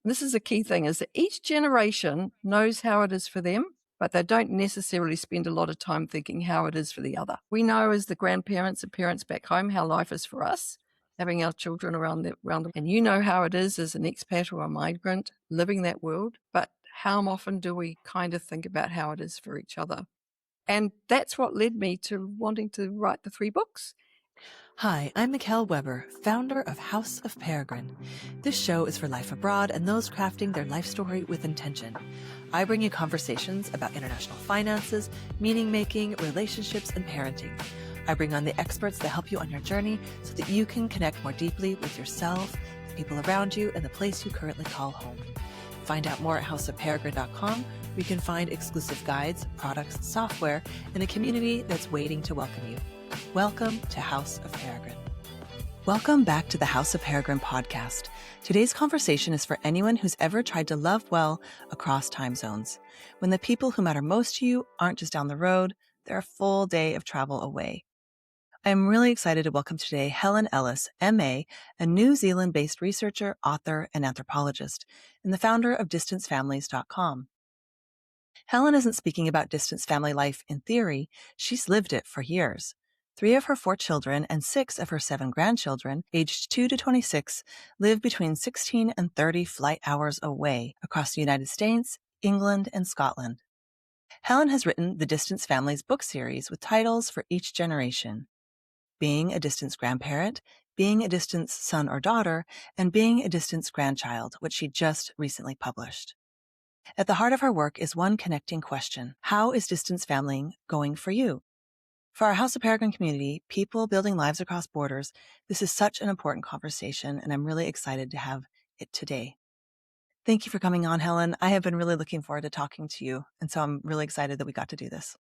this is a key thing, is that each generation knows how it is for them, but they don't necessarily spend a lot of time thinking how it is for the other. We know as the grandparents and parents back home how life is for us, having our children around and you know how it is as an expat or a migrant living that world, but how often do we kind of think about how it is for each other? And that's what led me to wanting to write the 3 books. Hi, I'm Mickelle Weber, founder of House of Peregrine. This show is for life abroad and those crafting their life story with intention. I bring you conversations about international finances, meaning-making, relationships, and parenting. I bring on the experts that help you on your journey so that you can connect more deeply with yourself, the people around you, and the place you currently call home. Find out more at houseofperegrine.com, where you can find exclusive guides, products, software, and a community that's waiting to welcome you. Welcome to House of Peregrine. Welcome back to the House of Peregrine podcast. Today's conversation is for anyone who's ever tried to love well across time zones, when the people who matter most to you aren't just down the road, they're a full day of travel away. I am really excited to welcome today Helen Ellis, MA, a New Zealand-based researcher, author, and anthropologist, and the founder of DistanceFamilies.com. Helen isn't speaking about distance family life in theory, she's lived it for years. 3 of her 4 children and 6 of her 7 grandchildren, aged 2 to 26, live between 16 and 30 flight hours away across the United States, England, and Scotland. Helen has written the Distance Families book series with titles for each generation: Being a Distance Grandparent, Being a Distance Son or Daughter, and Being a Distance Grandchild, which she just recently published. At the heart of her work is one connecting question: how is distance familying going for you? For our House of Peregrine community, people building lives across borders, this is such an important conversation, and I'm really excited to have it today. Thank you for coming on, Helen. I have been really looking forward to talking to you, and so I'm really excited that we got to do this.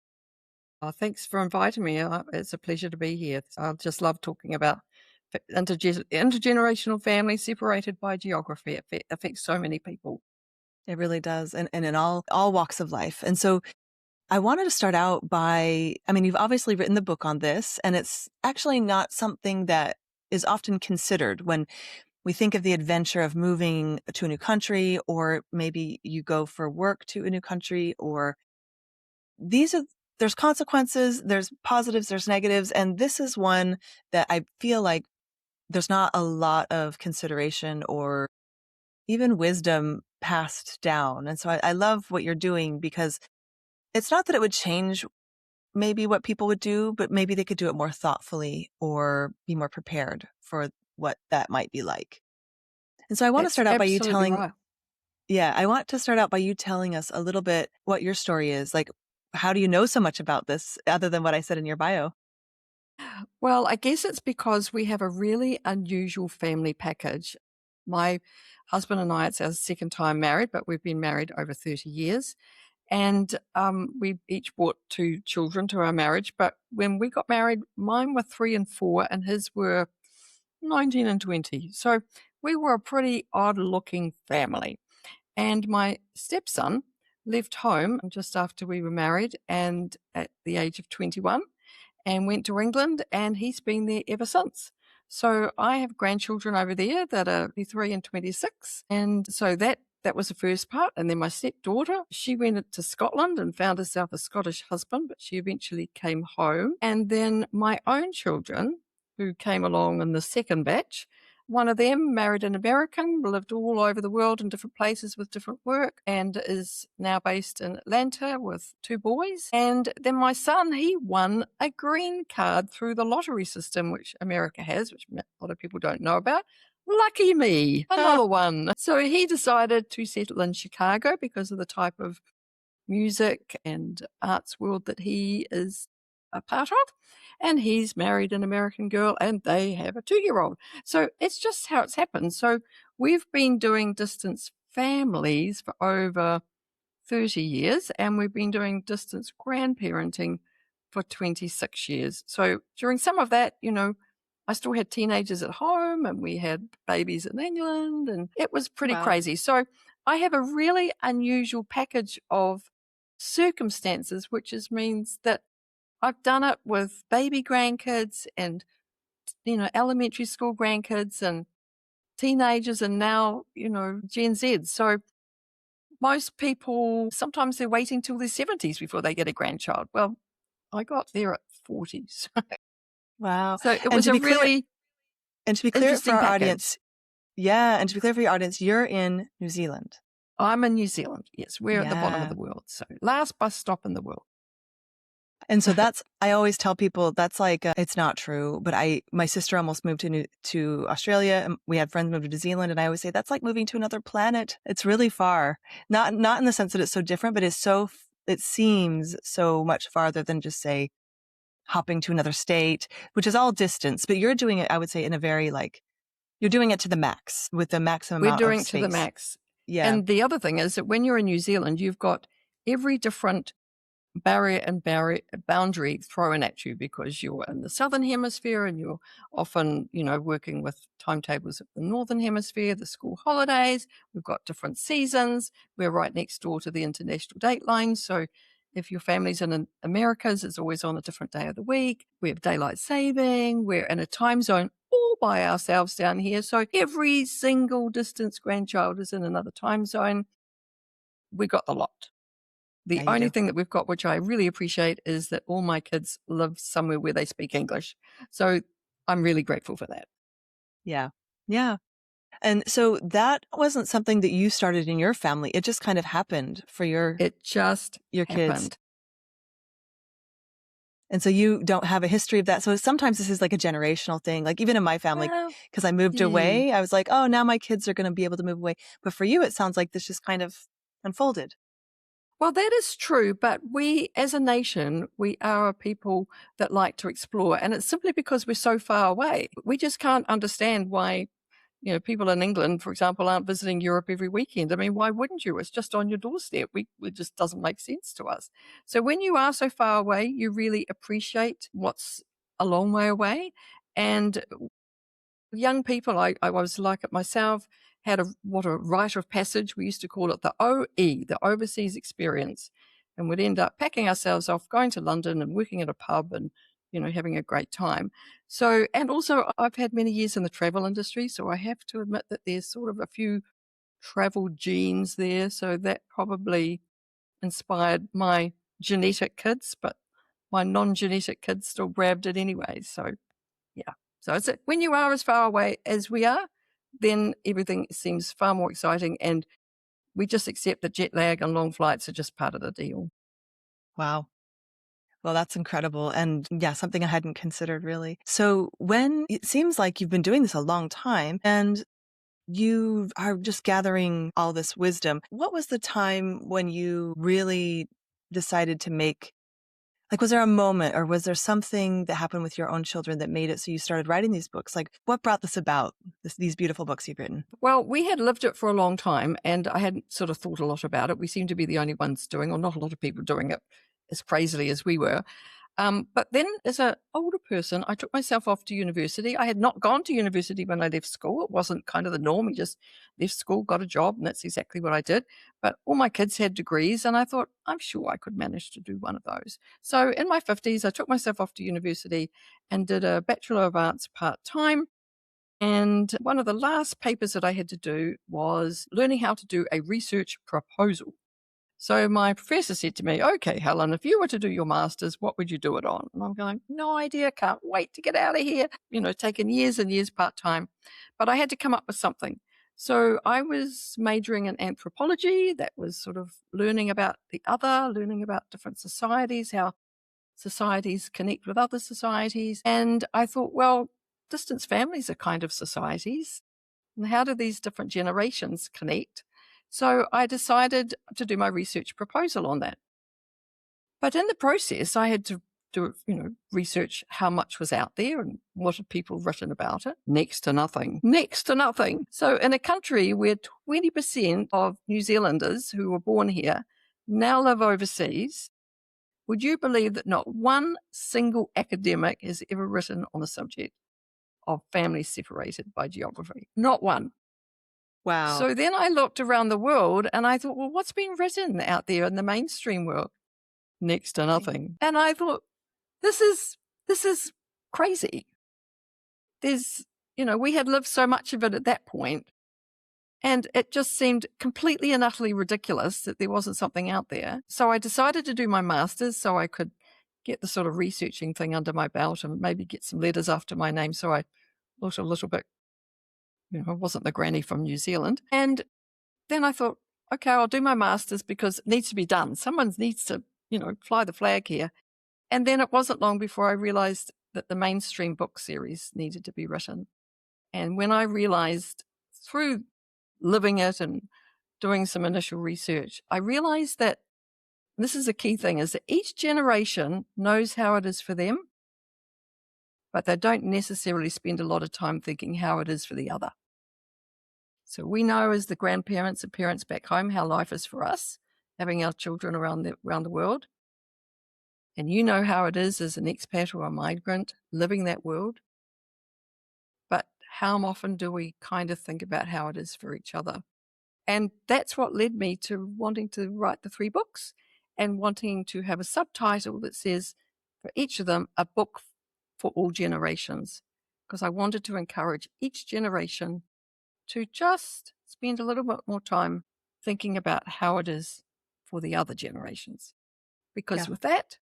Thanks for inviting me. It's a pleasure to be here. I just love talking about intergenerational families separated by geography. It affects so many people. It really does, and in all walks of life. And so I wanted to start out by, you've obviously written the book on this, and it's actually not something that is often considered when we think of the adventure of moving to a new country, or maybe you go for work to a new country, or there's consequences, there's positives, there's negatives, and this is one that I feel like there's not a lot of consideration or even wisdom passed down. And so I love what you're doing, because it's not that it would change maybe what people would do, but maybe they could do it more thoughtfully or be more prepared for what that might be like. And so I want to start out by you telling, I want to start out by you telling us a little bit what your story is. Like, how do you know so much about this other than what I said in your bio? Well, I guess it's because we have a really unusual family package. My husband and I, it's our second time married, but we've been married over 30 years. And we each brought 2 children to our marriage. But when we got married, mine were 3 and 4 and his were 19 and 20. So we were a pretty odd-looking family. And my stepson left home just after we were married and at the age of 21 and went to England, and he's been there ever since. So I have grandchildren over there that are 23 and 26. And so that was the first part. And then my stepdaughter, she went to Scotland and found herself a Scottish husband, but she eventually came home. And then my own children, who came along in the second batch, one of them married an American, lived all over the world in different places with different work, and is now based in Atlanta with 2 boys. And then my son, he won a green card through the lottery system, which America has, which a lot of people don't know about. Lucky me, another one. So he decided to settle in Chicago because of the type of music and arts world that he is a part of. And he's married an American girl and they have a 2-year-old. So it's just how it's happened. So we've been doing distance families for over 30 years, and we've been doing distance grandparenting for 26 years. So during some of that, I still had teenagers at home and we had babies in England, and it was pretty crazy. So I have a really unusual package of circumstances, which means that I've done it with baby grandkids and, elementary school grandkids and teenagers and now, Gen Z. So most people, sometimes they're waiting till their 70s before they get a grandchild. Well, I got there at 40s. Wow. So it And was to a be clear, really for interesting our package. audience, yeah, and to be clear for your audience, you're in New Zealand. I'm in New Zealand. Yes, we're at the bottom of Yeah. the world. So last bus stop in the world. And so I always tell people that's like, it's not true, but my sister almost moved to Australia, and we had friends move to New Zealand. And I always say that's like moving to another planet. It's really far. Not in the sense that it's so different, but it seems so much farther than just say hopping to another state, which is all distance. But you're doing it, I would say, in a very you're doing it to the max with the maximum We're amount of doing it space. to the max. Yeah. And the other thing is that when you're in New Zealand, you've got every different barrier and boundary thrown at you because you're in the southern hemisphere and you're often, working with timetables of the northern hemisphere, the school holidays. We've got different seasons. We're right next door to the international date line. So if your family's in the Americas, it's always on a different day of the week. We have daylight saving. We're in a time zone all by ourselves down here. So every single distance grandchild is in another time zone. We got the lot. The only thing that we've got, which I really appreciate, is that all my kids live somewhere where they speak English. So I'm really grateful for that. Yeah. Yeah. And so that wasn't something that you started in your family. It just kind of happened for your kids. And so you don't have a history of that. So sometimes this is like a generational thing. Like even in my family, because I moved away, I was like, oh, now my kids are going to be able to move away. But for you, it sounds like this just kind of unfolded. Well, that is true. But we, as a nation, we are a people that like to explore. And it's simply because we're so far away. We just can't understand why, people in England, for example, aren't visiting Europe every weekend. I mean, why wouldn't you? It's just on your doorstep. It just doesn't make sense to us. So when you are so far away, you really appreciate what's a long way away. And young people, I was like it myself, had a rite of passage. We used to call it the OE, the overseas experience. And we'd end up packing ourselves off, going to London and working at a pub and, having a great time. So, and also I've had many years in the travel industry, so I have to admit that there's sort of a few travel genes there. So that probably inspired my genetic kids, but my non-genetic kids still grabbed it anyway. So, yeah. So it's when you are as far away as we are, then everything seems far more exciting. And we just accept that jet lag and long flights are just part of the deal. Wow. Well, that's incredible. And yeah, something I hadn't considered really. So when it seems like you've been doing this a long time and you are just gathering all this wisdom, what was the time when you really decided to was there a moment or was there something that happened with your own children that made it so you started writing these books? Like what brought this about, these beautiful books you've written? Well, we had lived it for a long time and I hadn't sort of thought a lot about it. We seemed to be the only ones doing, or not a lot of people doing it as crazily as we were. But then as an older person, I took myself off to university. I had not gone to university when I left school. It wasn't kind of the norm. You just left school, got a job, and that's exactly what I did. But all my kids had degrees, and I thought, I'm sure I could manage to do one of those. So in my 50s, I took myself off to university and did a Bachelor of Arts part-time. And one of the last papers that I had to do was learning how to do a research proposal. So my professor said to me, okay, Helen, if you were to do your master's, what would you do it on? And I'm going, no idea, can't wait to get out of here. Taken years and years part-time. But I had to come up with something. So I was majoring in anthropology. That was sort of learning about the other, learning about different societies, how societies connect with other societies. And I thought, well, distance families are kind of societies. And how do these different generations connect? So I decided to do my research proposal on that. But in the process, I had to do, research how much was out there and what had people written about it. Next to nothing. Next to nothing. So in a country where 20% of New Zealanders who were born here now live overseas, would you believe that not one single academic has ever written on the subject of families separated by geography? Not one. Wow. So then I looked around the world and I thought, well, what's been written out there in the mainstream world? Next to nothing. And I thought, this is crazy. There's we had lived so much of it at that point, and it just seemed completely and utterly ridiculous that there wasn't something out there. So I decided to do my master's so I could get the sort of researching thing under my belt and maybe get some letters after my name. So I looked a little bit, I wasn't the granny from New Zealand. And then I thought, okay, I'll do my master's because it needs to be done. Someone needs to, fly the flag here. And then it wasn't long before I realized that the mainstream book series needed to be written. And when I realized through living it and doing some initial research, I realized that this is a key thing, is that each generation knows how it is for them, but they don't necessarily spend a lot of time thinking how it is for the other. So we know as the grandparents and parents back home how life is for us, having our children around the world. And you know how it is as an expat or a migrant living that world. But how often do we kind of think about how it is for each other? And that's what led me to wanting to write the 3 books and wanting to have a subtitle that says, for each of them, a book for all generations. Because I wanted to encourage each generation to just spend a little bit more time thinking about how it is for the other generations. Because with that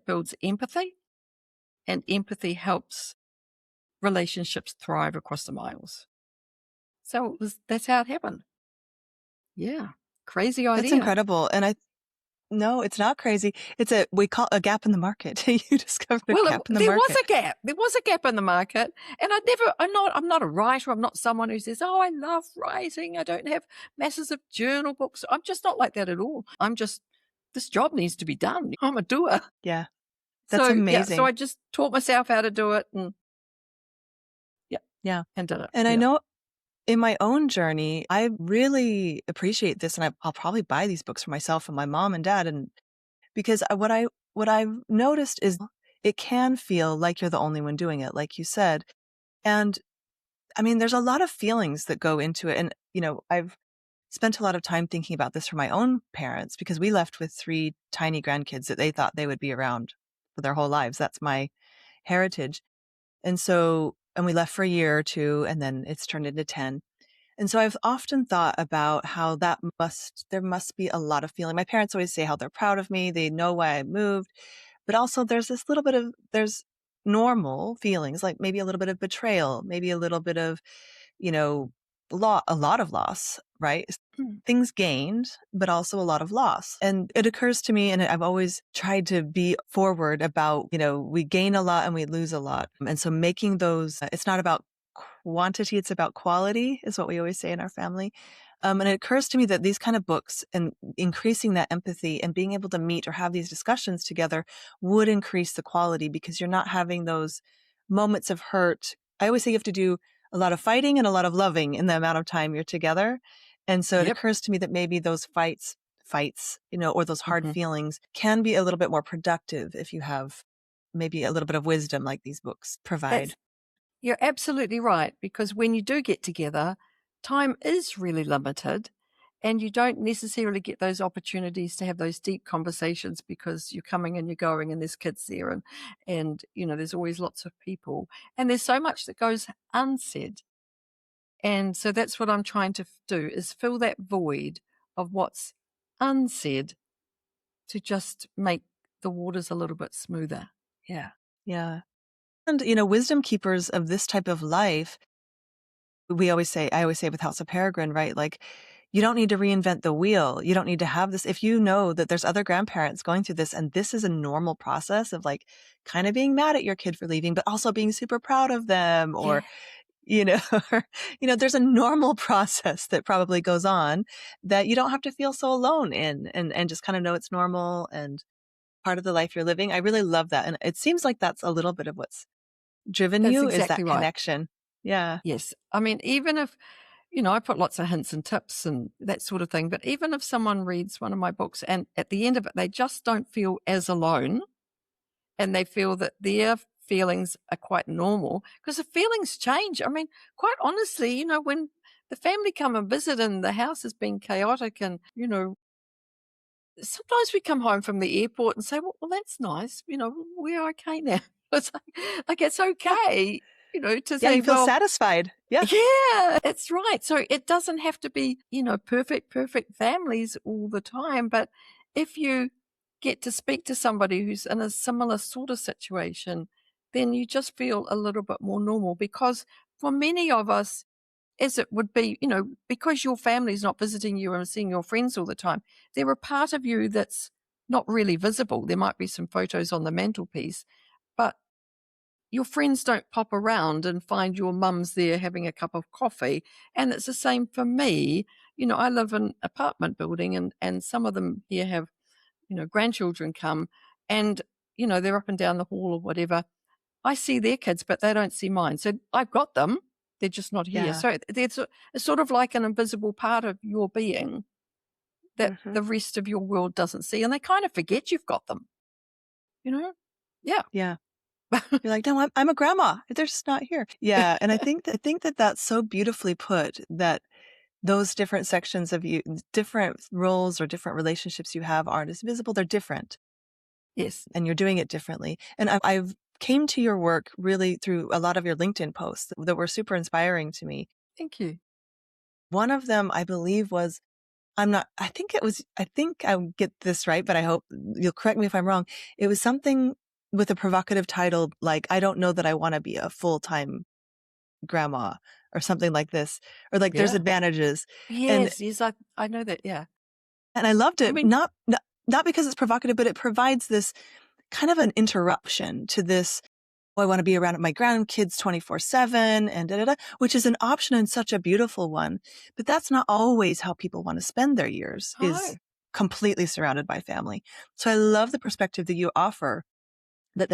builds empathy, and empathy helps relationships thrive across the miles. So that's how it happened. Yeah. Crazy idea. That's incredible. And no, it's not crazy. We call a gap in the market. You discovered a gap in the market. There was a gap. There was a gap in the market. And I'm not a writer. I'm not someone who says, oh, I love writing. I don't have masses of journal books. I'm just not like that at all. This job needs to be done. I'm a doer. Yeah. That's amazing. So I just taught myself how to do it and and did it. And I know in my own journey, I really appreciate this, and I'll probably buy these books for myself and my mom and dad. And because what I've noticed is it can feel like you're the only one doing it, like you said. And I mean, there's a lot of feelings that go into it. And, I've spent a lot of time thinking about this for my own parents because we left with 3 tiny grandkids that they thought they would be around for their whole lives. That's my heritage. And we left for a year or 2, and then it's turned into 10. And so I've often thought about how there must be a lot of feeling. My parents always say how they're proud of me. They know why I moved. But also there's there's normal feelings, like maybe a little bit of betrayal, maybe a little bit of, a lot of loss, right? Things gained, but also a lot of loss. And it occurs to me, and I've always tried to be forward about, we gain a lot and we lose a lot. And so making those, it's not about quantity, it's about quality, is what we always say in our family. And it occurs to me that these kind of books and increasing that empathy and being able to meet or have these discussions together would increase the quality, because you're not having those moments of hurt. I always say you have to do a lot of fighting and a lot of loving in the amount of time you're together. And so it occurs to me that maybe those fights, or those hard feelings can be a little bit more productive if you have maybe a little bit of wisdom like these books provide. You're absolutely right, because when you do get together, time is really limited and you don't necessarily get those opportunities to have those deep conversations because you're coming and you're going and there's kids there and there's always lots of people and there's so much that goes unsaid. And so that's what I'm trying to do, is fill that void of what's unsaid to just make the waters a little bit smoother. Yeah. Yeah. And, wisdom keepers of this type of life, I always say with House of Peregrine, right? Like, you don't need to reinvent the wheel. You don't need to have this. If you know that there's other grandparents going through this, and this is a normal process of like kind of being mad at your kid for leaving, but also being super proud of them, or, there's a normal process that probably goes on that you don't have to feel so alone in, and just kind of know it's normal and part of the life you're living. I really love that. And it seems like that's a little bit of what's driven you, is that connection. Yeah. Yes. I mean, even if, I put lots of hints and tips and that sort of thing, but even if someone reads one of my books and at the end of it, they just don't feel as alone and they feel that their feelings are quite normal, because the feelings change. I mean, quite honestly, when the family come and visit and the house has been chaotic and, sometimes we come home from the airport and say, well, that's nice. We're okay now. It's like it's okay. to Yeah, say, you feel well, satisfied. Yeah. yeah, that's right. So it doesn't have to be, perfect families all the time. But if you get to speak to somebody who's in a similar sort of situation, then you just feel a little bit more normal because for many of us, as it would be, because your family's not visiting you and seeing your friends all the time, there are part of you that's not really visible. There might be some photos on the mantelpiece, but your friends don't pop around and find your mum's there having a cup of coffee. And it's the same for me. I live in an apartment building and some of them here have, grandchildren come and, they're up and down the hall or whatever. I see their kids, but they don't see mine. So I've got them. They're just not here. Yeah. So it's sort of like an invisible part of your being that Hmm. the rest of your world doesn't see. And they kind of forget you've got them, you know? Yeah. Yeah. You're like, no, I'm a grandma. They're just not here. Yeah. And I think that that's so beautifully put, that those different sections of you, different roles or different relationships you have aren't as visible. They're different. Yes. And you're doing it differently. And I've came to your work really through a lot of your LinkedIn posts that were super inspiring to me. Thank you. One of them, I believe, was, I think I'll get this right, but I hope you'll correct me if I'm wrong. It was something with a provocative title, like, I don't know that I want to be a full-time grandma or something like this, or like there's Yeah. advantages. And Yes, I know that, yeah. I loved I it, mean, not because it's provocative, but it provides this kind of an interruption to this, oh, I want to be around my grandkids 24/7 and da, da, da, which is an option and such a beautiful one. But that's not always how people want to spend their years, no, is completely surrounded by family. So I love the perspective that you offer, that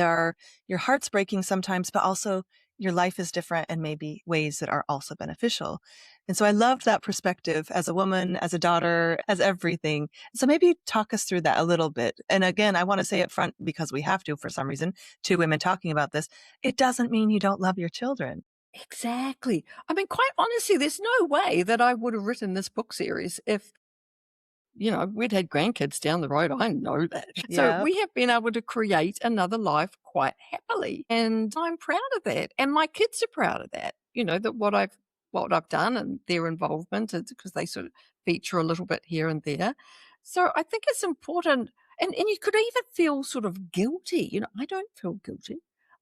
your heart's breaking sometimes, but also your life is different and maybe ways that are also beneficial. And so I loved that perspective as a woman, as a daughter, as everything. So maybe talk us through that a little bit. And again, I want to say up front, because we have to for some reason, two women talking about this, it doesn't mean you don't love your children. exactly. I mean, quite honestly, there's no way that I would have written this book series if we'd had grandkids down the road. I know that. So Yeah. we have been able to create another life quite happily. And I'm proud of that. And my kids are proud of that, that what I've done and their involvement, because they sort of feature a little bit here and there. So I think it's important. And you could even feel sort of guilty. I don't feel guilty.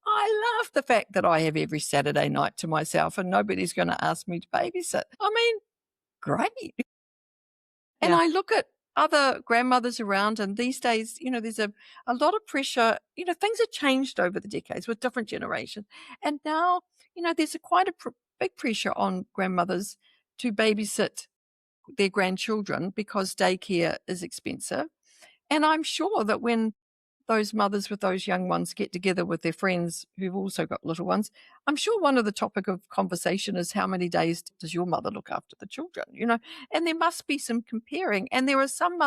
I love the fact that I have every Saturday night to myself and nobody's going to ask me to babysit. I mean, great. And Yeah. I look at other grandmothers around, and these days, there's a lot of pressure. Things have changed over the decades with different generations. And now, there's quite a big pressure on grandmothers to babysit their grandchildren because daycare is expensive. And I'm sure that when those mothers with those young ones get together with their friends who've also got little ones, I'm sure one of the topic of conversation is, how many days does your mother look after the children? And there must be some comparing. And there are some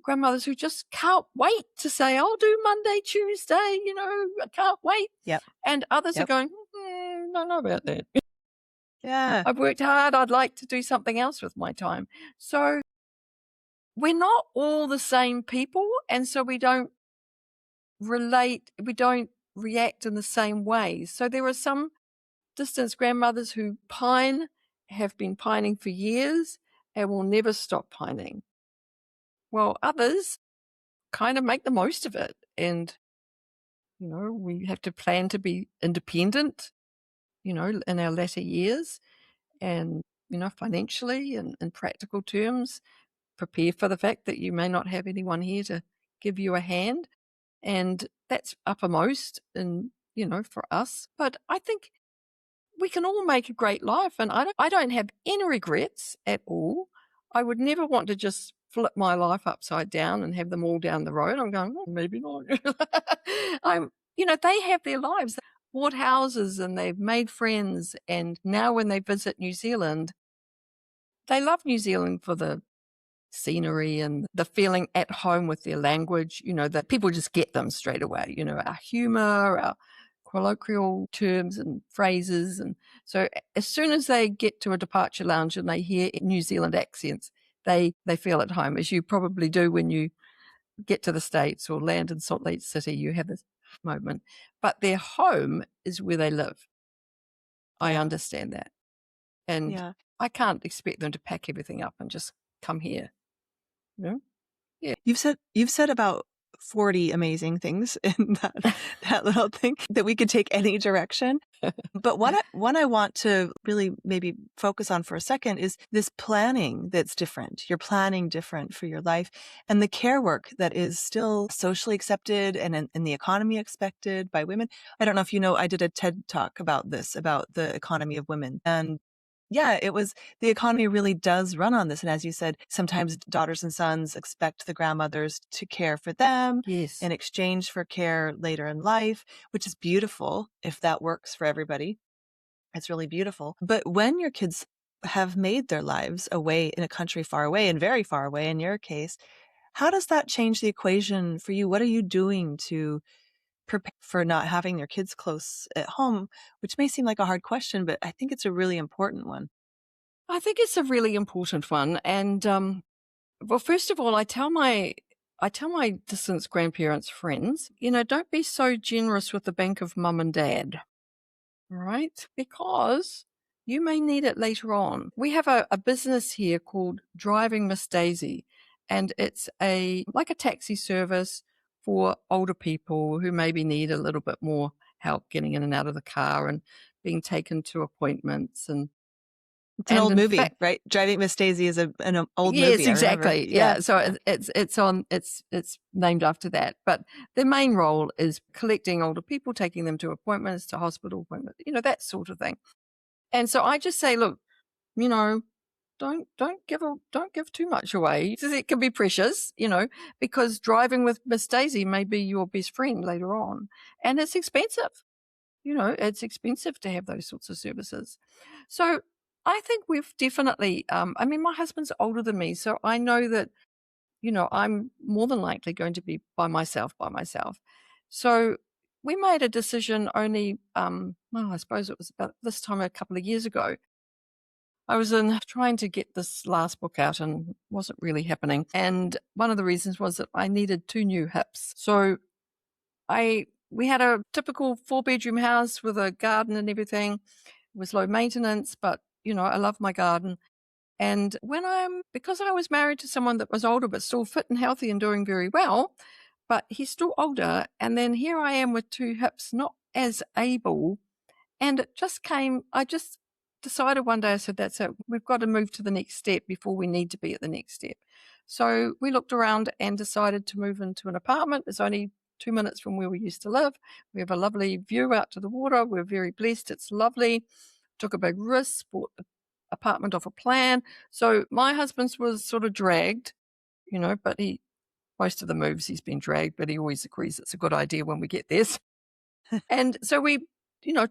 grandmothers who just can't wait to say, I'll do Monday, Tuesday, I can't wait. Yep. And others are Yep. going, don't know about that. Yeah. I've worked hard. I'd like to do something else with my time. So we're not all the same people. And so we don't react in the same way. So there are some distance grandmothers who have been pining for years and will never stop pining. Well, others kind of make the most of it. And, we have to plan to be independent, in our latter years and, financially and in practical terms, prepare for the fact that you may not have anyone here to give you a hand. And that's uppermost for us. But I think we can all make a great life. And I don't have any regrets at all. I would never want to just flip my life upside down and have them all down the road. I'm going, well, maybe not. They have their lives. They bought houses and they've made friends. And now when they visit New Zealand, they love New Zealand for the scenery and the feeling at home with their language, that people just get them straight away, our humor, our colloquial terms and phrases. And so as soon as they get to a departure lounge and they hear New Zealand accents, they feel at home, as you probably do when you get to the States or land in Salt Lake City, you have this moment. But their home is where they live. I understand that. And Yeah. I can't expect them to pack everything up and just come here. You know? Yeah. You've said about 40 amazing things in that little thing that we could take any direction. But one I want to really maybe focus on for a second is this planning that's different. You're planning different for your life, and the care work that is still socially accepted and in the economy expected by women. I don't know if you know, I did a TED talk about this, about the economy of women. And yeah, the economy really does run on this. And as you said, sometimes daughters and sons expect the grandmothers to care for them Yes. in exchange for care later in life, which is beautiful if that works for everybody. It's really beautiful. But when your kids have made their lives away in a country far away and very far away in your case, how does that change the equation for you? What are you doing to prepare for not having their kids close at home, which may seem like a hard question, but I think it's a really important one. I think it's a really important one. And well, first of all, I tell my distance grandparents friends, don't be so generous with the bank of mum and dad, right? Because you may need it later on. We have a business here called Driving Miss Daisy, and it's like a taxi service for older people who maybe need a little bit more help getting in and out of the car and being taken to appointments. It's an And old in movie, fact, right? Driving Miss Daisy is an old yes, movie. I remember. exactly. Yeah. So it's named after that. But the main role is collecting older people, taking them to appointments, to hospital appointments, that sort of thing. And so I just say, look, don't give too much away. It can be precious, because driving with Miss Daisy may be your best friend later on, and it's expensive. It's expensive to have those sorts of services. So I think we've definitely, my husband's older than me, so I know that, I'm more than likely going to be by myself. So we made a decision only, I suppose it was about this time a couple of years ago. I was trying to get this last book out and wasn't really happening. And one of the reasons was that I needed 2 new hips. So we had a typical 4-bedroom house with a garden and everything. It was low maintenance, but I love my garden. And because I was married to someone that was older but still fit and healthy and doing very well, but he's still older. And then here I am with 2 hips, not as able. And I just decided one day, I said, that's it. We've got to move to the next step before we need to be at the next step. So we looked around and decided to move into an apartment. It's only 2 minutes from where we used to live. We have a lovely view out to the water. We're very blessed. It's lovely. Took a big risk, bought the apartment off a plan. So my husband's was sort of dragged, but most of the moves he's been dragged, but he always agrees it's a good idea when we get there. And so we,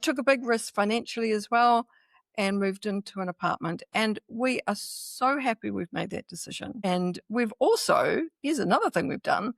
took a big risk financially as well and moved into an apartment. And we are so happy we've made that decision. And we've also, here's another thing we've done.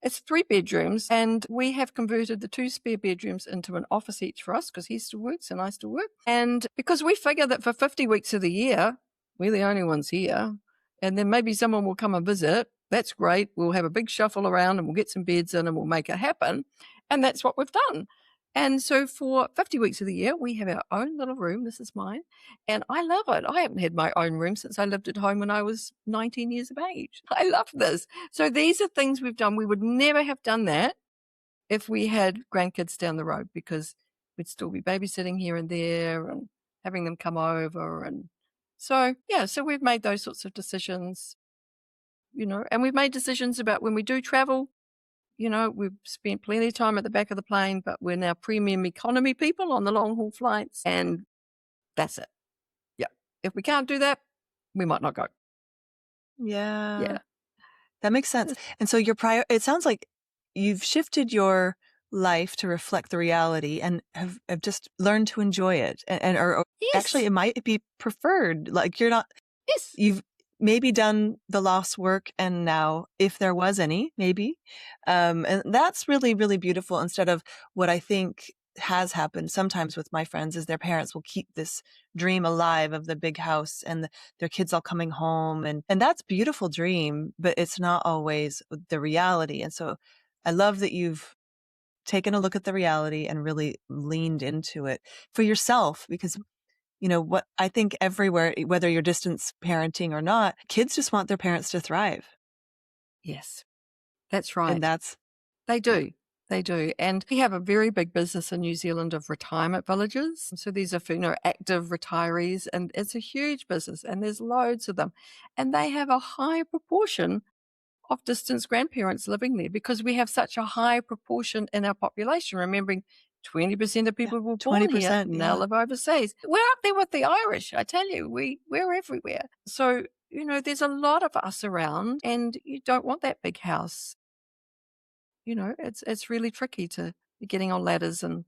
It's 3 bedrooms, and we have converted the 2 spare bedrooms into an office each for us because he still works and I still work. And because we figure that for 50 weeks of the year, we're the only ones here, and then maybe someone will come and visit. That's great. We'll have a big shuffle around and we'll get some beds in and we'll make it happen. And that's what we've done. And so for 50 weeks of the year, we have our own little room. This is mine. And I love it. I haven't had my own room since I lived at home when I was 19 years of age. I love this. So these are things we've done. We would never have done that if we had grandkids down the road, because we'd still be babysitting here and there and having them come over. And so, so we've made those sorts of decisions, and we've made decisions about when we do travel. We've spent plenty of time at the back of the plane, but we're now premium economy people on the long haul flights, and that's it. Yeah. If we can't do that, we might not go. Yeah. That makes sense. And so it sounds like you've shifted your life to reflect the reality and have just learned to enjoy it. Or Yes. actually it might be preferred. Like Yes. you've maybe done the lost work, and now, if there was any, maybe. And that's really, really beautiful, instead of what I think has happened sometimes with my friends is their parents will keep this dream alive of the big house and their kids all coming home. And that's a beautiful dream, but it's not always the reality. And so I love that you've taken a look at the reality and really leaned into it for yourself, because what I think everywhere, whether you're distance parenting or not, kids just want their parents to thrive. Yes, that's And right. that's, They do. They do. And we have a very big business in New Zealand of retirement villages. So these are for, active retirees, and it's a huge business, and there's loads of them. And they have a high proportion of distance grandparents living there because we have such a high proportion in our population. Remembering 20% of people were born here 20%, now live overseas. We're up there with the Irish, I tell you. We're everywhere. So, there's a lot of us around, and you don't want that big house. It's really tricky to be getting on ladders and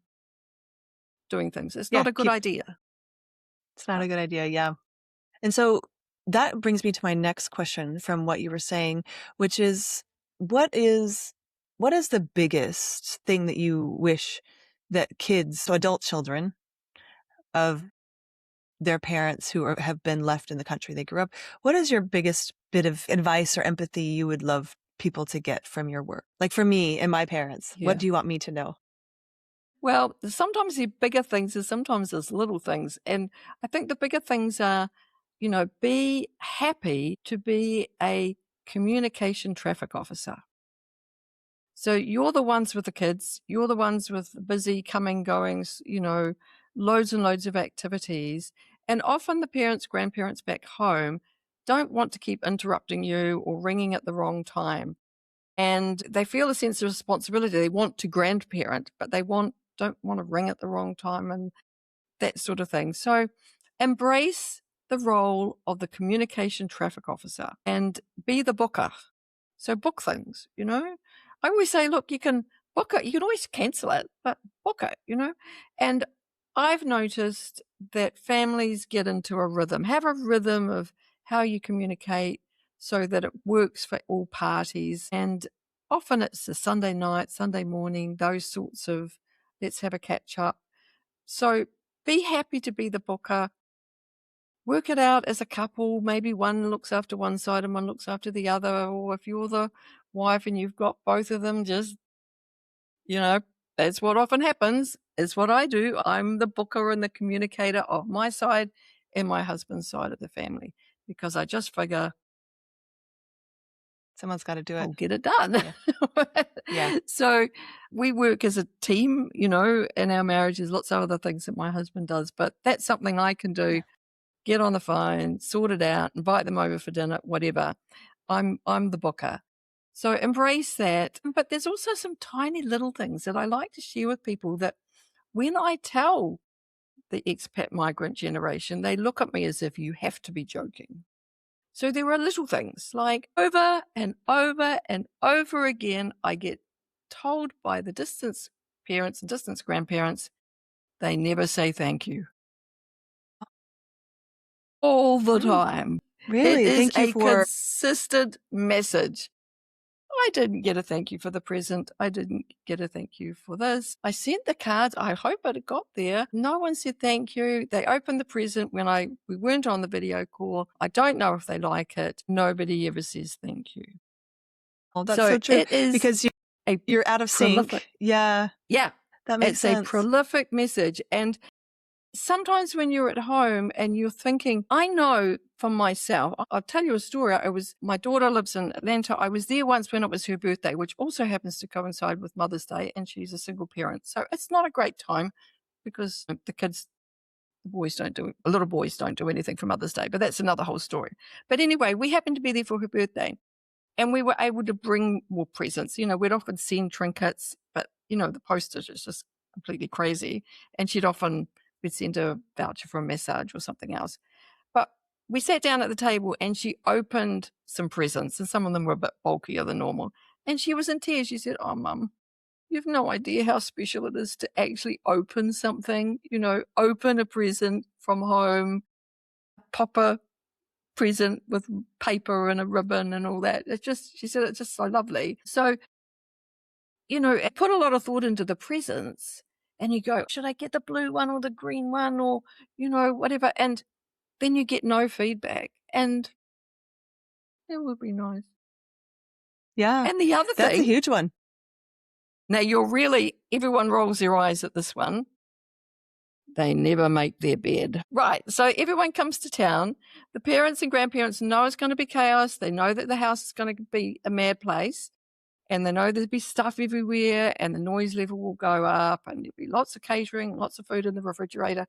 doing things. It's not a good idea. It's not a good idea, yeah. And so that brings me to my next question from what you were saying, which is what is the biggest thing that you wish that kids, so adult children of their parents who have been left in the country they grew up, what is your biggest bit of advice or empathy you would love people to get from your work? Like for me and my parents, Yeah. what do you want me to know? Well, sometimes the bigger things is sometimes there's little things. And I think the bigger things are, be happy to be a communication traffic officer. So you're the ones with the kids, you're the ones with busy coming, goings, loads and loads of activities. And often the parents, grandparents back home don't want to keep interrupting you or ringing at the wrong time. And they feel a sense of responsibility. They want to grandparent, but they don't want to ring at the wrong time and that sort of thing. So embrace the role of the communication traffic officer and be the booker. So book things, I always say, look, you can book it. You can always cancel it, but book it, And I've noticed that families get into a rhythm, have a rhythm of how you communicate so that it works for all parties. And often it's a Sunday night, Sunday morning, those sorts of let's have a catch up. So be happy to be the booker. Work it out as a couple. Maybe one looks after one side and one looks after the other. Or if you're the wife and you've got both of them, just, that's what often happens. It's what I do. I'm the booker and the communicator of my side and my husband's side of the family because I just figure Someone's got to do it. I'll get it done. Yeah. So we work as a team, in our marriage. There's lots of other things that my husband does, but that's something I can do. Yeah. Get on the phone, sort it out, invite them over for dinner, whatever. I'm the booker. So embrace that. But there's also some tiny little things that I like to share with people that when I tell the expat migrant generation, they look at me as if you have to be joking. So there are little things like over and over and over again, I get told by the distance parents and distance grandparents, they never say thank you. All the time. Really? It is Thank you for consistent message. I didn't get a thank you for the present. I didn't get a thank you for this. I sent the cards. I hope it got there. No one said thank you. They opened the present when we weren't on the video call. I don't know if they like it. Nobody ever says thank you. Oh, that's so true. It is because you're out of sync. Yeah. Yeah. That makes sense. It's a prolific message. And sometimes when you're at home and you're thinking, I know for myself, I'll tell you a story. My daughter lives in Atlanta. I was there once when it was her birthday, which also happens to coincide with Mother's Day, and she's a single parent. So it's not a great time because little boys don't do anything for Mother's Day, but that's another whole story. But anyway, we happened to be there for her birthday and we were able to bring more presents. We'd often send trinkets, but the postage is just completely crazy. And we'd send a voucher for a massage or something else. But we sat down at the table and she opened some presents and some of them were a bit bulkier than normal. And she was in tears. She said, "Oh, Mum, you have no idea how special it is to actually open something, open a present from home, pop a present with paper and a ribbon and all that." She said, it's just so lovely. So, I put a lot of thought into the presents. And you go, should I get the blue one or the green one or, whatever. And then you get no feedback. And it would be nice. Yeah. And the other thing. That's a huge one. Now everyone rolls their eyes at this one. They never make their bed. Right. So everyone comes to town. The parents and grandparents know it's going to be chaos. They know that the house is going to be a mad place. And they know there'll be stuff everywhere and the noise level will go up and there'll be lots of catering, lots of food in the refrigerator.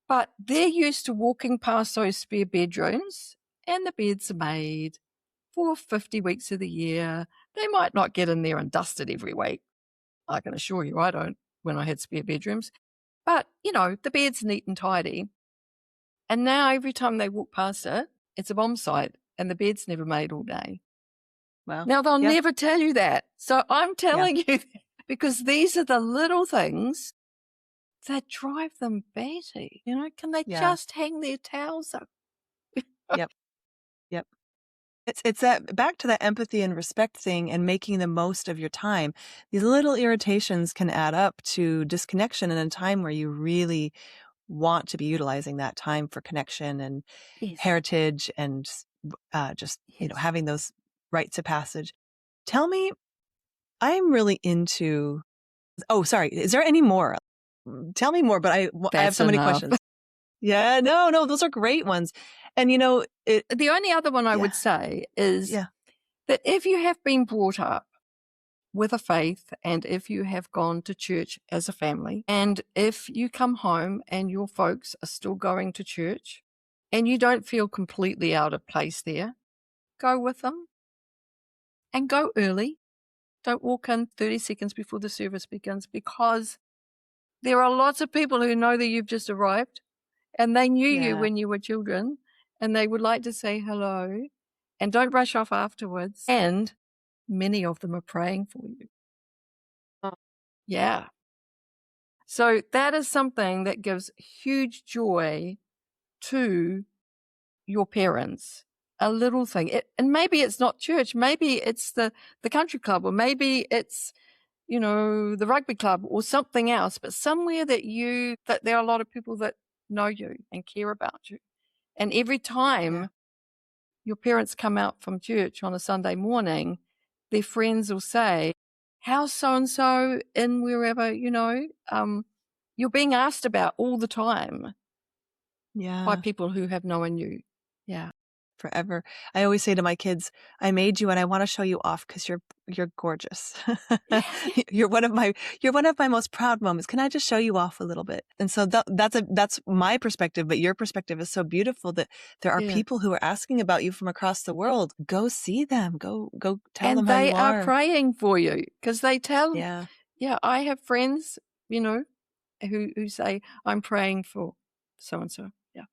But they're used to walking past those spare bedrooms and the beds are made for 50 weeks of the year. They might not get in there and dust it every week. I can assure you I don't when I had spare bedrooms. But, the bed's neat and tidy. And now every time they walk past it, it's a bomb site and the bed's never made all day. Wow. Now, they'll never tell you that. So I'm telling you that because these are the little things that drive them batty. Can they just hang their towels up? Yep. It's that back to that empathy and respect thing and making the most of your time. These little irritations can add up to disconnection in a time where you really want to be utilizing that time for connection and heritage and just having those rites of passage. Tell me, I'm really into. Oh, sorry. Is there any more? Tell me more. But I have so many questions. Yeah, no, those are great ones. And the only other one I would say is that if you have been brought up with a faith and if you have gone to church as a family and if you come home and your folks are still going to church and you don't feel completely out of place there, go with them and go early. Don't walk in 30 seconds before the service begins because there are lots of people who know that you've just arrived and they knew you when you were children and they would like to say hello and don't rush off afterwards. And many of them are praying for you. Yeah. So that is something that gives huge joy to your parents. A little thing. And maybe it's not church. Maybe it's the country club or maybe it's, the rugby club or something else, but somewhere that there are a lot of people that know you and care about you. And every time your parents come out from church on a Sunday morning, their friends will say, how's so-and-so in wherever, you're being asked about all the time by people who have known you. Yeah. Forever. I always say to my kids, I made you and I want to show you off because you're gorgeous. You're one of my most proud moments. Can I just show you off a little bit? And so that's my perspective, but your perspective is so beautiful that there are people who are asking about you from across the world. Go see them. Go tell them how you are. And they are praying for you because they tell I have friends, who say, I'm praying for so-and-so. Yeah.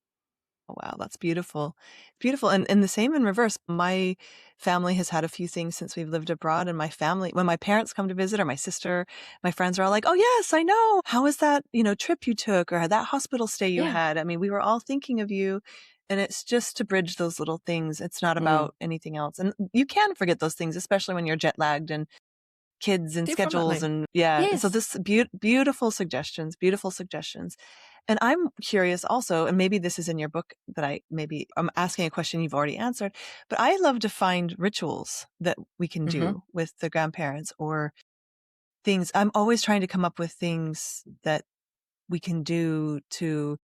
Oh, wow, that's beautiful. Beautiful. And the same in reverse. My family has had a few things since we've lived abroad. And my family, when my parents come to visit or my sister, my friends are all like, oh, yes, I know. How was that, trip you took or that hospital stay you had? I mean, we were all thinking of you. And it's just to bridge those little things. It's not about anything else. And you can forget those things, especially when you're jet lagged and kids and schedules. And and so this beautiful suggestions. And I'm curious also, and maybe this is in your book that I'm asking a question you've already answered, but I love to find rituals that we can do with the grandparents or things. I'm always trying to come up with things that we can do to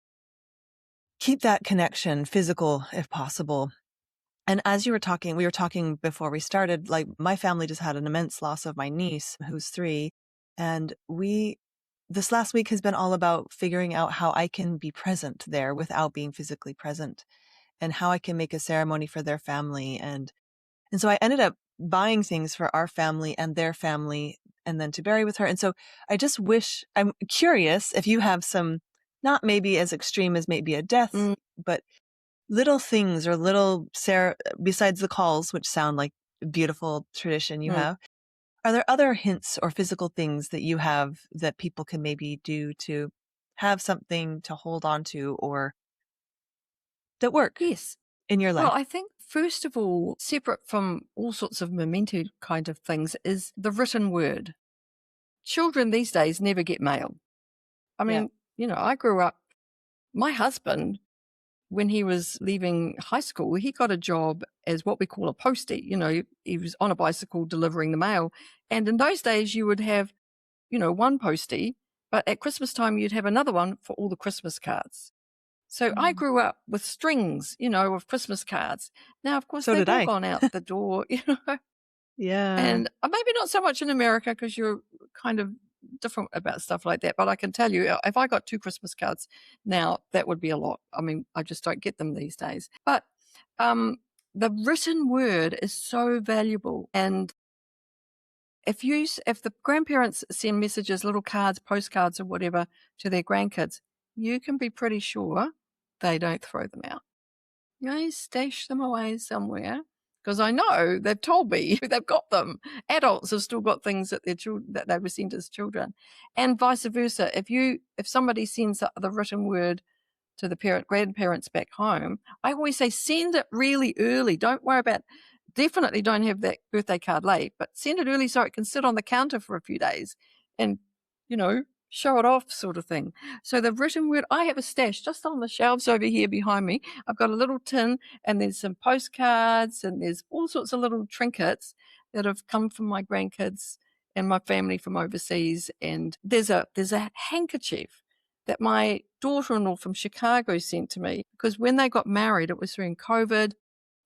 keep that connection physical if possible. And as we were talking before we started, like my family just had an immense loss of my niece who's 3. And this last week has been all about figuring out how I can be present there without being physically present and how I can make a ceremony for their family. And so I ended up buying things for our family and their family and then to bury with her. And so I'm curious if you have some, not maybe as extreme as maybe a death, but little things or besides the calls, which sound like a beautiful tradition you have. Are there other hints or physical things that you have that people can maybe do to have something to hold on to or that work in your life? Well, I think, first of all, separate from all sorts of memento kind of things is the written word. Children these days never get mail. I mean, I grew up, my husband, when he was leaving high school, he got a job as what we call a postie. He was on a bicycle delivering the mail. And in those days, you would have, one postie But at Christmas time, you'd have another one for all the Christmas cards. So I grew up with strings, of Christmas cards. Now, of course, So they've did all I. gone out the door, Yeah. and maybe not so much in America because you're kind of different about stuff like that. But I can tell you, if I got 2 Christmas cards now, that would be a lot. I mean, I just don't get them these days. But the written word is so valuable. And if the grandparents send messages, little cards, postcards or whatever to their grandkids, you can be pretty sure they don't throw them out. They stash them away somewhere because I know they've told me they've got them. Adults have still got things that that they were sent as children, and vice versa. If somebody sends the written word to the grandparents back home, I always say send it really early. Don't worry about. Definitely don't have that birthday card late, but send it early so it can sit on the counter for a few days, and show it off, sort of thing. So the written word, I have a stash just on the shelves over here behind me. I've got a little tin, and there's some postcards, and there's all sorts of little trinkets that have come from my grandkids and my family from overseas. And there's a handkerchief that my daughter-in-law from Chicago sent to me because when they got married, it was during COVID.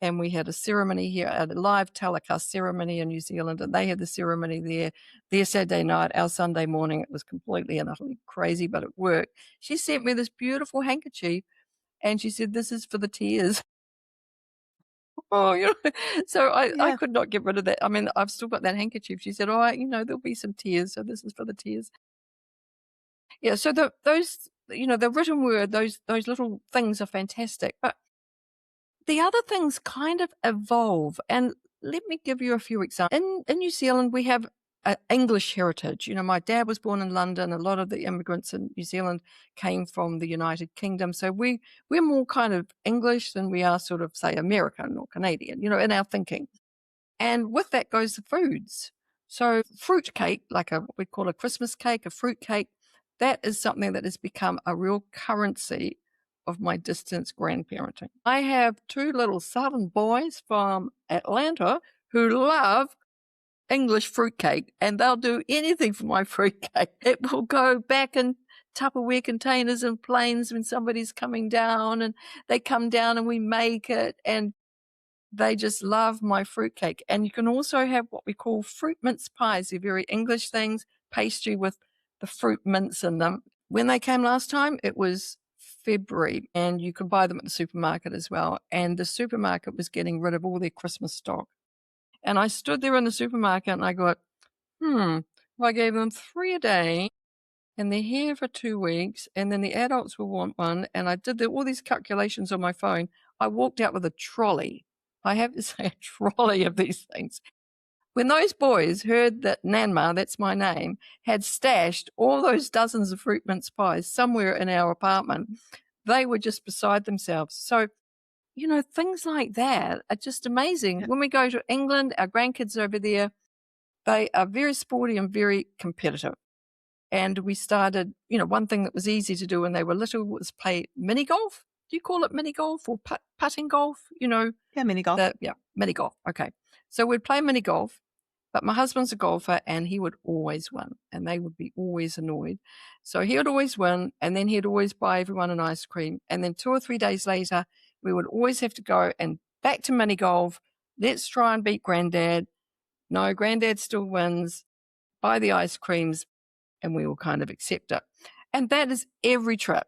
And we had a ceremony here, a live telecast ceremony in New Zealand, and they had the ceremony their Saturday night, our Sunday morning. It was completely and utterly crazy, but it worked. She sent me this beautiful handkerchief, and she said, "This is for the tears." Oh, so I Yeah. could not get rid of that. I mean, I've still got that handkerchief. She said, "Oh, there'll be some tears, so this is for the tears." Yeah, so those, the written word, those little things are fantastic, but the other things kind of evolve, and let me give you a few examples. In New Zealand, we have English heritage. My dad was born in London. A lot of the immigrants in New Zealand came from the United Kingdom. So we're more kind of English than we are sort of, say, American or Canadian, in our thinking. And with that goes the foods. So fruit cake, like what we call a Christmas cake, a fruit cake, that is something that has become a real currency of my distance grandparenting. I have 2 little southern boys from Atlanta who love English fruitcake, and they'll do anything for my fruitcake. It will go back in Tupperware containers and planes when somebody's coming down, and they come down and we make it, and they just love my fruitcake. And you can also have what we call fruit mince pies. They're very English things, pastry with the fruit mince in them. When they came last time, it was February, and you could buy them at the supermarket as well. And the supermarket was getting rid of all their Christmas stock. And I stood there in the supermarket and I got, if I gave them 3 a day and they're here for 2 weeks, and then the adults will want one, and I did all these calculations on my phone, I walked out with a trolley. I have to say, a trolley of these things. When those boys heard that Nanma, that's my name, had stashed all those dozens of fruit mince pies somewhere in our apartment, they were just beside themselves. So, things like that are just amazing. Yeah. When we go to England, our grandkids over there, they are very sporty and very competitive. And we started, one thing that was easy to do when they were little was play mini golf. Do you call it mini golf or putting golf? Yeah, mini golf. Mini golf. Okay. So we'd play mini golf, but my husband's a golfer and he would always win, and they would be always annoyed. So he would always win, and then he'd always buy everyone an ice cream. And then 2 or 3 days later, we would always have to go and back to mini golf. Let's try and beat Granddad. No, Granddad still wins. Buy the ice creams, and we will kind of accept it. And that is every trip.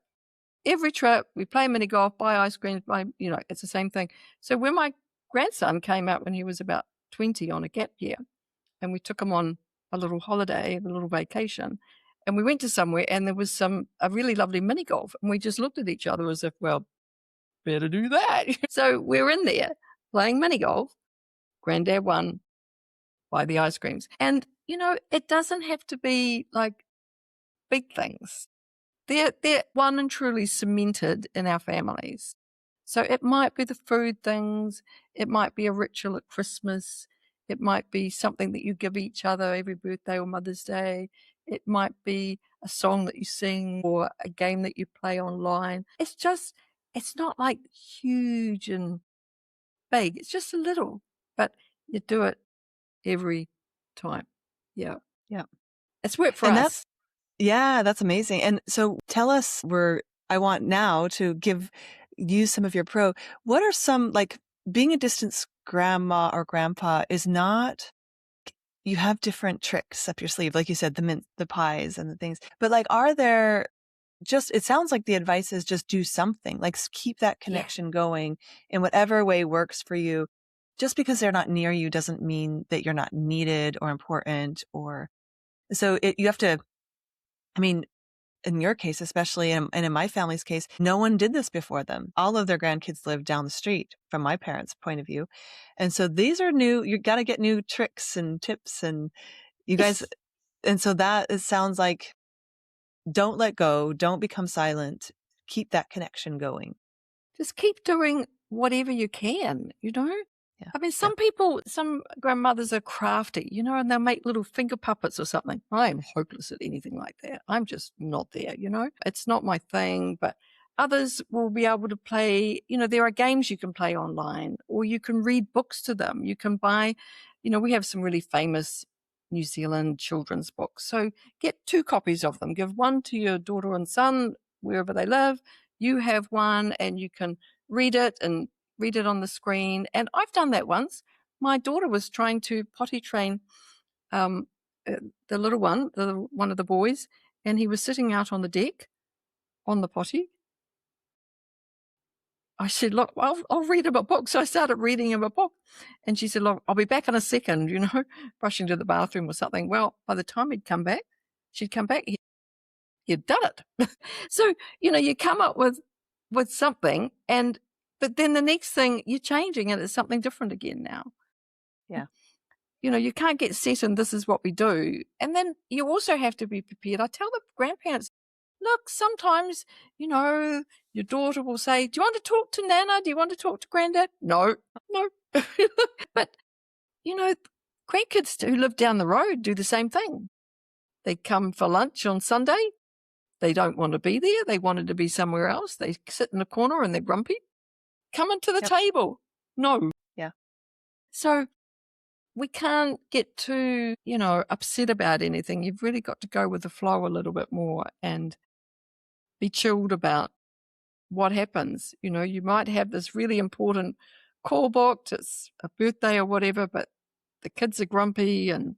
Every trip, we play mini golf, buy ice cream, it's the same thing. So when my grandson came out when he was about 20 on a gap year, and we took him on a little holiday, a little vacation, and we went to somewhere, and there was a really lovely mini golf, and we just looked at each other as if, well, better do that. So we're in there playing mini golf. Granddad won, buy the ice creams. And, it doesn't have to be like big things. They're one and truly cemented in our families. So it might be the food things. It might be a ritual at Christmas. It might be something that you give each other every birthday or Mother's Day. It might be a song that you sing or a game that you play online. It's not like huge and big. It's just a little, but you do it every time. Yeah. Yeah. It's worked for And us. Yeah, that's amazing. And so tell us, I want now to use some of your what are some, like, being a distance grandma or grandpa is not, you have different tricks up your sleeve, like you said, the pies and the things, but like, are there it sounds like the advice is just do something, like keep that Yeah. connection going in whatever way works for you. Just because they're not near you doesn't mean that you're not needed or important, or you have to, I mean, in your case, especially, and in my family's case, no one did this before them. All of their grandkids lived down the street from my parents' point of view. And so these are new, you got to get new tricks and tips, and you guys, Yes. and so it sounds like, don't let go, don't become silent, keep that connection going. Just keep doing whatever you can, you know? Yeah. I mean, Yeah. some grandmothers are crafty, you know, and they'll make little finger puppets or something. I am hopeless at anything like that. I'm just not there, you know? It's not my thing, but others will be able to play, you know, there are games you can play online, or you can read books to them. You can buy, you know, we have some really famous New Zealand children's books. So get 2 copies of them. Give one to your daughter and son, wherever they live. You have one and you can read it on the screen. And I've done that once. My daughter was trying to potty train um, the little one, one of the boys, and he was sitting out on the deck on the potty. I said, look, I'll read him a book. So I started reading him a book. And she said, look, I'll be back in a second, you know, rushing to the bathroom or something. Well, by the time she'd come back, he'd done it. So, you know, you come up with something, but then the next thing you're changing and it's something different again now. Yeah. You know, you can't get set and this is what we do. And then you also have to be prepared. I tell the grandparents, look, sometimes, you know, your daughter will say, do you want to talk to Nana? Do you want to talk to Granddad? No, no. But, you know, grandkids who live down the road do the same thing. They come for lunch on Sunday. They don't want to be there. They wanted to be somewhere else. They sit in a corner and they're grumpy. Come into the Yep. table. No. Yeah. So we can't get too, you know, upset about anything. You've really got to go with the flow a little bit more and be chilled about what happens. You know, you might have this really important call booked. It's a birthday or whatever, but the kids are grumpy and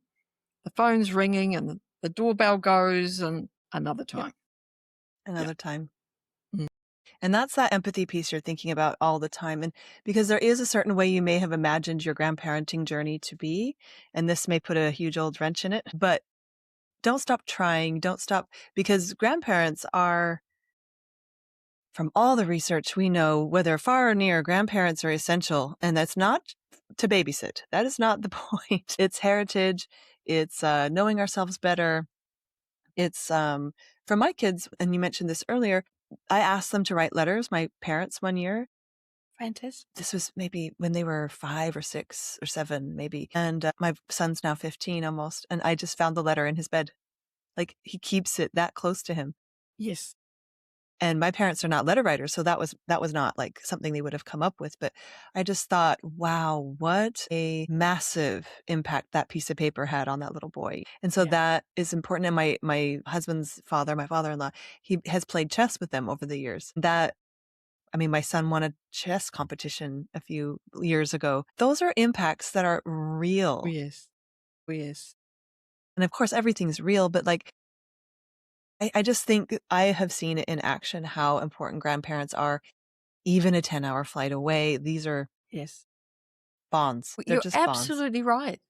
the phone's ringing and the doorbell goes, and another Yep. time. Another time. Mm. And that's that empathy piece you're thinking about all the time. And because there is a certain way you may have imagined your grandparenting journey to be, and this may put a huge old wrench in it, but don't stop trying. Don't stop, because grandparents are, from all the research we know, whether far or near, grandparents are essential. And that's not to babysit. That is not the point. It's heritage. It's knowing ourselves better. It's for my kids, and you mentioned this earlier, I asked them to write letters, my parents, one year. Fantastic. This was maybe when they were 5 or 6 or 7, maybe. And my son's now 15 almost. And I just found the letter in his bed. Like, he keeps it that close to him. Yes. And my parents are not letter writers, so that was not like something they would have come up with. But I just thought, wow, what a massive impact that piece of paper had on that little boy. And so that is important. And my husband's father, my father-in-law, he has played chess with them over the years. My son won a chess competition a few years ago. Those are impacts that are real. Oh, yes. Oh, yes. And of course, everything's real, but like, I just think I have seen it in action, how important grandparents are, even a 10-hour flight away. These are Yes. bonds. They're You're just bonds. absolutely right.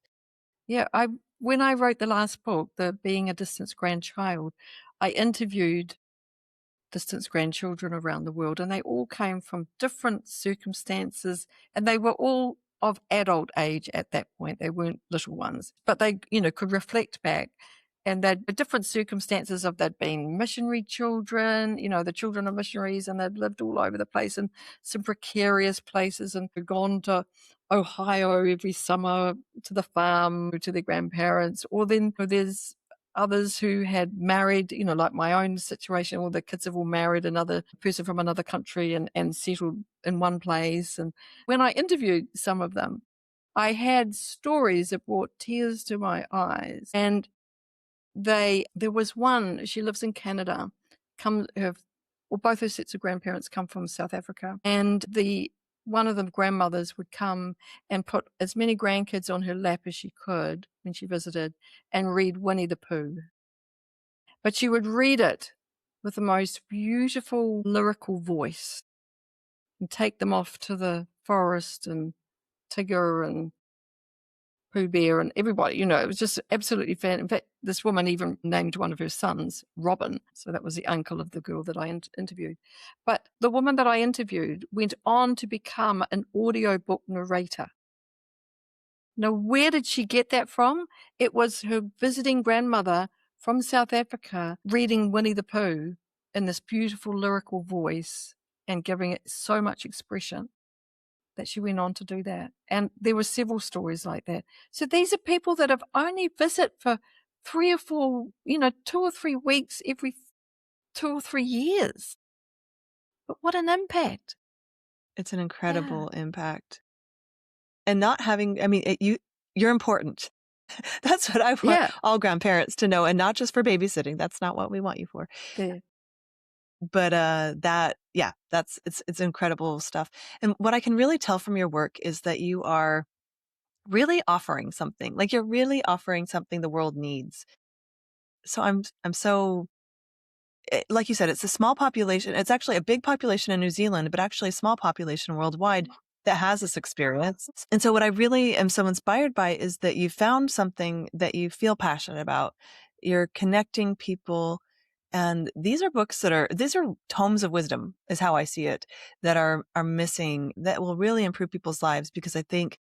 Yeah, when I wrote the last book, the Being a Distance Grandchild, I interviewed distance grandchildren around the world, and they all came from different circumstances, and they were all of adult age at that point. They weren't little ones, but they, you know, could reflect back. And they'd different circumstances of they'd been missionary children, you know, the children of missionaries, and they'd lived all over the place in some precarious places and gone to Ohio every summer to the farm, to their grandparents. Or then there's others who had married, you know, like my own situation, all the kids have all married another person from another country and settled in one place. And when I interviewed some of them, I had stories that brought tears to my eyes. And there was one, she lives in Canada, both her sets of grandparents come from South Africa, and one of the grandmothers would come and put as many grandkids on her lap as she could when she visited and read Winnie the Pooh. But she would read it with the most beautiful lyrical voice and take them off to the forest, and Tigger and Pooh Bear and everybody, it was just absolutely fan. In fact, this woman even named one of her sons Robin. So that was the uncle of the girl that I interviewed. But the woman that I interviewed went on to become an audiobook narrator. Now, where did she get that from? It was her visiting grandmother from South Africa reading Winnie the Pooh in this beautiful lyrical voice and giving it so much expression that she went on to do that. And there were several stories like that. So these are people that have only visit for 3 or 4, 2 or 3 weeks every 2 or 3 years. But what an impact. It's an incredible impact. And not having, you're important. That's what I want all grandparents to know, and not just for babysitting. That's not what we want you for. Yeah. But it's incredible stuff. And what I can really tell from your work is that you are really offering something. Like, you're really offering something the world needs. So I'm so, like you said, it's a small population. It's actually a big population in New Zealand, but actually a small population worldwide that has this experience. And so what I really am so inspired by is that you found something that you feel passionate about. You're connecting people. And these are books these are tomes of wisdom, is how I see it, that are missing, that will really improve people's lives. Because I think,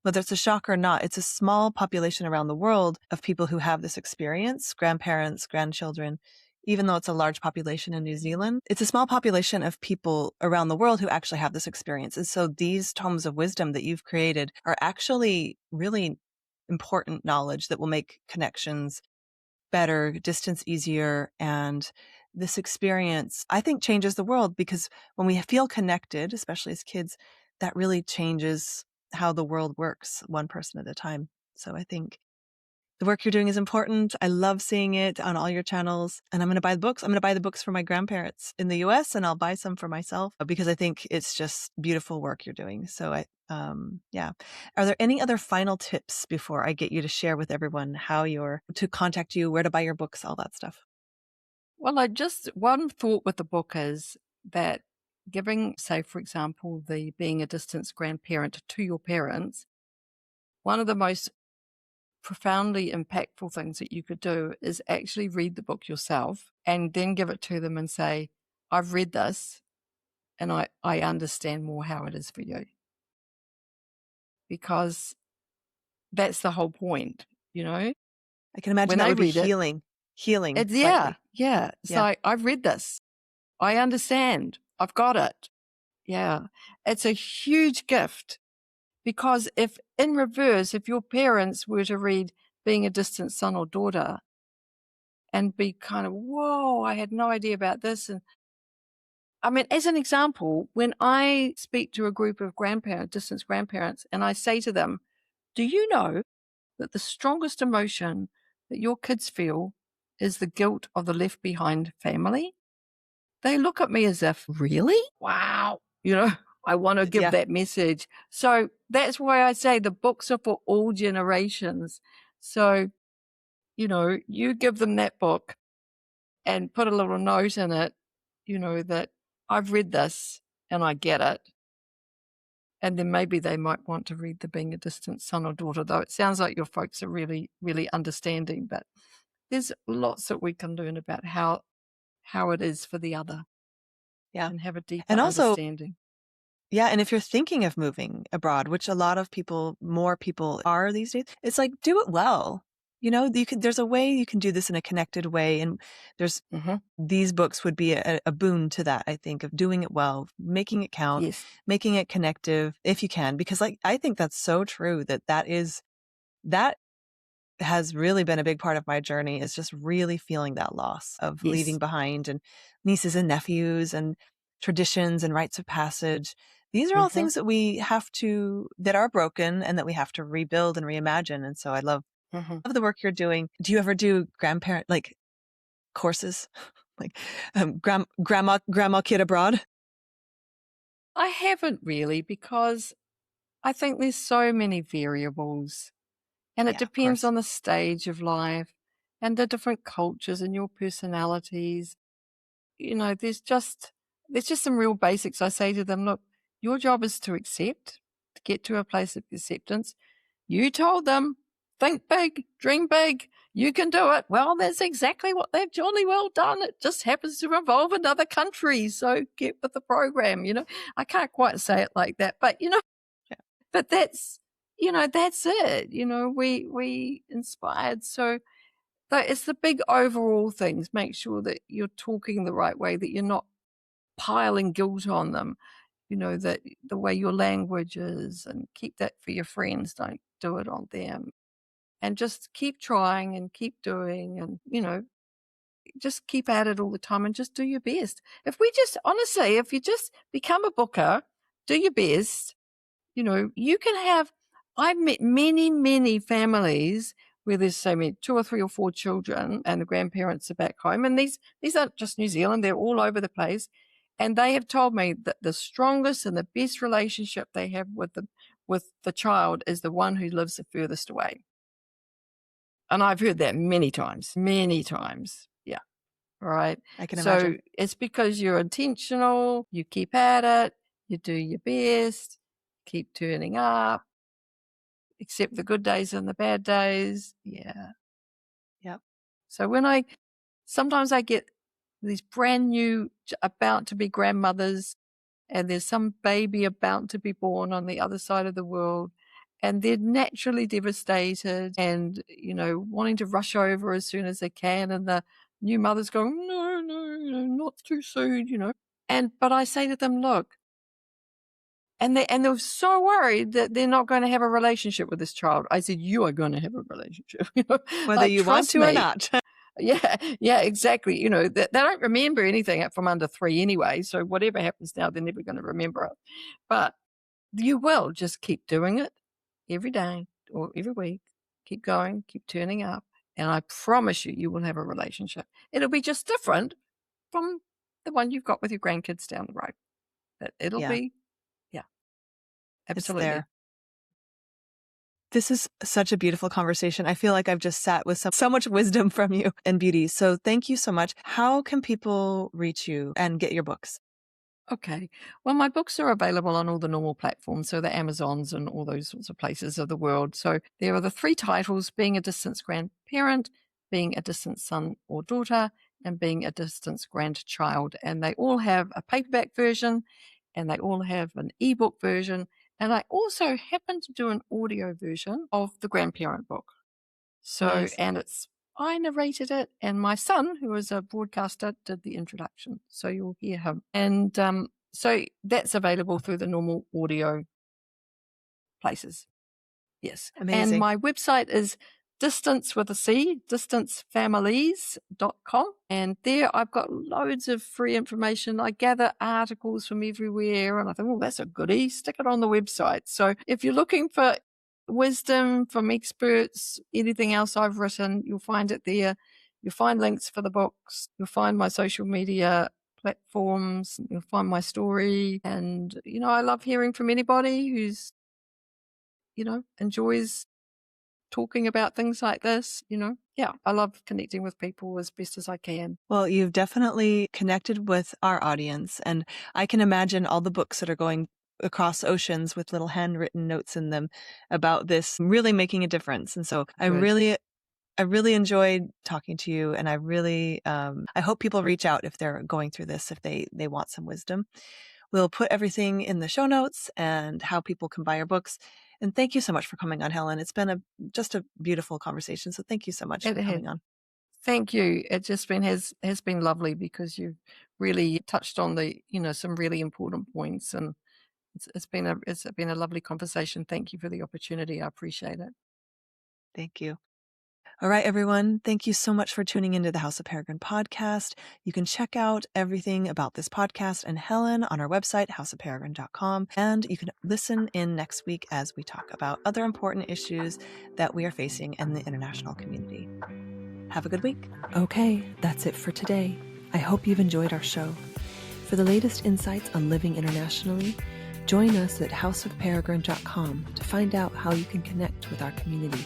whether it's a shock or not, it's a small population around the world of people who have this experience, grandparents, grandchildren. Even though it's a large population in New Zealand, it's a small population of people around the world who actually have this experience. And so these tomes of wisdom that you've created are actually really important knowledge that will make connections better, distance easier. And this experience, I think, changes the world, because when we feel connected, especially as kids, that really changes how the world works, one person at a time. So I think the work you're doing is important. I love seeing it on all your channels. And I'm going to buy the books. I'm going to buy the books for my grandparents in the US, and I'll buy some for myself, because I think it's just beautiful work you're doing. So Are there any other final tips before I get you to share with everyone how to contact you, where to buy your books, all that stuff? Well, one thought with the book is that giving, say, for example, the being a distance grandparent to your parents, one of the most profoundly impactful things that you could do is actually read the book yourself and then give it to them and say, I've read this and I understand more how it is for you. Because that's the whole point, I can imagine when that would be healing. Yeah. So I've read this. I understand. I've got it. Yeah. It's a huge gift, because if in reverse, if your parents were to read Being a Distant Son or Daughter and be kind of, whoa, I had no idea about this. And I mean, as an example, when I speak to a group of distance grandparents, and I say to them, do you know that the strongest emotion that your kids feel is the guilt of the left behind family? They look at me as if, really? Wow. I want to give that message. So that's why I say the books are for all generations. So, you give them that book and put a little note in it, that I've read this and I get it. And then maybe they might want to read the Being a Distant Son or Daughter, though it sounds like your folks are really, really understanding. But there's lots that we can learn about how it is for the other. Yeah. And have a deeper understanding. Yeah. And if you're thinking of moving abroad, which a lot of more people are these days, it's like, do it well. There's a way you can do this in a connected way. And there's these books would be a boon to that, I think, of doing it well, making it count, making it connective if you can, because I think that's so true that has really been a big part of my journey, is just really feeling that loss of leaving behind, and nieces and nephews and traditions and rites of passage. These are all things that we that are broken and that we have to rebuild and reimagine. And so I love Of the work you're doing, do you ever do grandparent like courses, like grandma kid abroad? I haven't really, because I think there's so many variables, and it Yeah, of depends course. on the stage of life and the different cultures and your personalities. There's just some real basics. I say to them, look, your job is to accept, to get to a place of acceptance. You told them, think big, dream big, you can do it. Well, that's exactly what they've jolly well done. It just happens to involve another country. So get with the program. I can't quite say it like that, but Yeah. but that's it. We inspired. So it's the big overall things. Make sure that you're talking the right way, that you're not piling guilt on them, that the way your language is, and keep that for your friends. Don't do it on them. And just keep trying and keep doing, and, just keep at it all the time and just do your best. Honestly, if you just become a booker, do your best, you can have. I've met many, many families where there's so many, 2 or 3 or 4 children, and the grandparents are back home. And these aren't just New Zealand, they're all over the place. And they have told me that the strongest and the best relationship they have with the child is the one who lives the furthest away. And I've heard that many times, many times. Yeah. Right. I can So imagine. it's because you're intentional, you keep at it, you do your best, keep turning up, accept the good days and the bad days. Yeah. Yep. So sometimes I get these brand new, about to be grandmothers, and there's some baby about to be born on the other side of the world, and they're naturally devastated and, wanting to rush over as soon as they can. And the new mother's going, no, no, no, not too soon. But I say to them, look, and they're so worried that they're not going to have a relationship with this child. I said, you are going to have a relationship, Whether like, you want trust to or me. not. Yeah, exactly. They don't remember anything from under 3 anyway. So whatever happens now, they're never going to remember it. But you will just keep doing it every day or every week. Keep going, keep turning up. And I promise you, you will have a relationship. It'll be just different from the one you've got with your grandkids down the road. But it'll Yeah, be, yeah, it's absolutely. there. This is such a beautiful conversation. I feel like I've just sat with so much wisdom from you and beauty. So thank you so much. How can people reach you and get your books? Okay. Well, my books are available on all the normal platforms, so the Amazons and all those sorts of places of the world. So there are the 3 titles: Being a Distance Grandparent, Being a Distant Son or Daughter, and Being a Distance Grandchild. And they all have a paperback version, and they all have an ebook version. And I also happen to do an audio version of the grandparent book. So, Nice. and I narrated it, and my son, who is a broadcaster, did the introduction. So you'll hear him. And so that's available through the normal audio places. Yes. Amazing. And my website is distance with a C, distancefamilies.com. And there I've got loads of free information. I gather articles from everywhere, and I think, that's a goodie. Stick it on the website. So if you're looking for wisdom from experts, anything else I've written, you'll find it there. You'll find links for the books. You'll find my social media platforms. You'll find my story. And, I love hearing from anybody who's, enjoys talking about things like this. Yeah, I love connecting with people as best as I can. Well, you've definitely connected with our audience, and I can imagine all the books that are going across oceans with little handwritten notes in them about this really making a difference. And so I really enjoyed talking to you, and I really I hope people reach out if they're going through this, if they want some wisdom. We'll put everything in the show notes and how people can buy your books. And thank you so much for coming on, Helen. It's been just a beautiful conversation. So thank you so much for coming on. Thank you. It just has been lovely, because you've really touched on some really important points, and it's been a lovely conversation. Thank you for the opportunity. I appreciate it. Thank you. All right, everyone. Thank you so much for tuning into the House of Peregrine podcast. You can check out everything about this podcast and Helen on our website, houseofperegrine.com. And you can listen in next week as we talk about other important issues that we are facing in the international community. Have a good week. Okay, that's it for today. I hope you've enjoyed our show. For the latest insights on living internationally, join us at houseofperegrine.com to find out how you can connect with our community.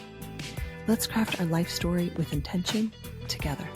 Let's craft our life story with intention together.